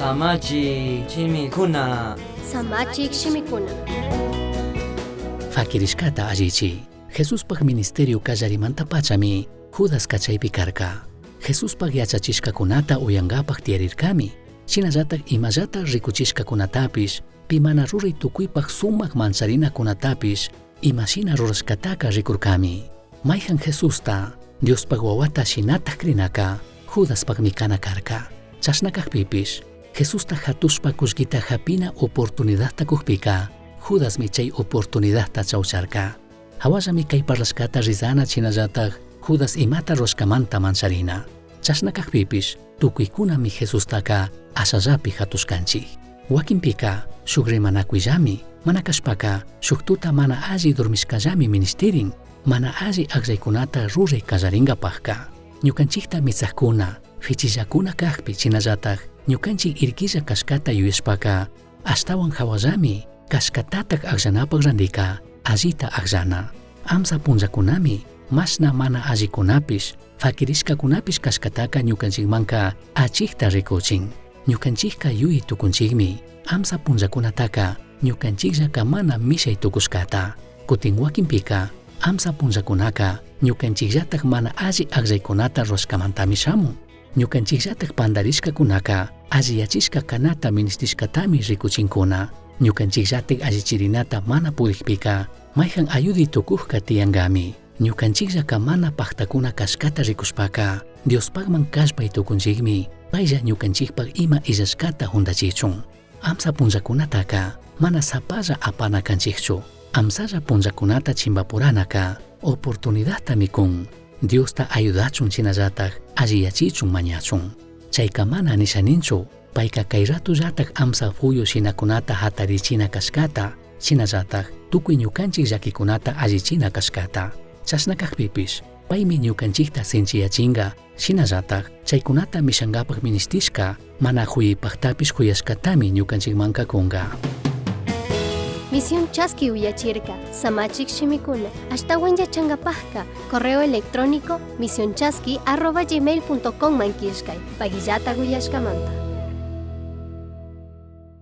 Samachi chimikuna. Samachik shimikuna. Fakirishkata allichi. Jesuspag ministerio kallarimanta pachami Judas kachaypi karka. Jesuspag yachachishkakunata uyangapaq tiyarirkami. Shinallatak imallatak rikuchishkakunatapish pimana ruray tukuypaq sumaq mansarinakunatapish imashina rurashkataka rikurkami. Mayhan Jesusta Diospag wawata shinataq krinaka Judaspagmi kana karka. Chashnakaqpipish Jesusta hatushpa kushkita hapina oportunidadta kukpika Judasmi chay oportunidadta chawcharka. Hawallami kay parlashkata rizana chinallatak Judas imata rurashkamanta mansarina. Chashnakaqpipish tukuykunami Jesustaka ashallapi hatushkanchik. Wakinpika shuk rimanakuyllami, mana kashpaka shuk tuta mana alli dormishkallami ministerin, mana alli aqllaykunata ruray kallaringapaqka. Ñukanchikta mitsaqkuna, fichillakuna kaqpi chinallatak ñukanchik irkilla kashkata yuyashpaka ashtawan hawallami kashkatatak aqllanapaq randika allita aqllana. Amsa punllakunami mashna mana allikunapish fakirishkakunapish kashkataka ñukanchikmanka achikta rikuchin. Ñukanchikka yuyi tukunchikmi amsa punllakunataka ñukanchikllaka mana mishay tukushkata. Kutin wakinpika amsa punllakunaka ñukanchikllatak mana alli aqllaykunata rurashkamantami shamun. Ñukanchikllatak pandarishkakunaka alliyachishka kanata ministishkatami rikuchinkuna. Ñukanchikllatak allichirinata mana purikpika mayhan ayudi tukujka tiyangami. Ñukanchikllaka mana paqtakuna kashkata rikushpaka Diospagman kashpay tukunchikmi paylla ñukanchikpaq ima illashkata hundachichun. Amsa punllakunataka mana sapalla apana kanchikchu. Amsalla punllakunata chimbapuranaka oportunidadta mikun. Diosta ayudachun chinallatak alliyachichun mañachun. Chayka mana nishaninchu payka kay ratullatak amsa fuyu shinakunata hatarichina kashkata chinallatak tukuy ñukanchik llakikunata allichina kashkata. Chashnakaqpipish paymi ñukanchikta sinchiyachinga shinallatak chaykunata mishangapaq ministishka mana huyipaqtapish huyashkatami ñukanchikmanka kunga. Misión Chasqui uyachirka, Samachik shimikuna, ashtawan yachangapajka, correo electrónico misionchasqui@gmail.com mankishkay, pagillata uyashkamanta.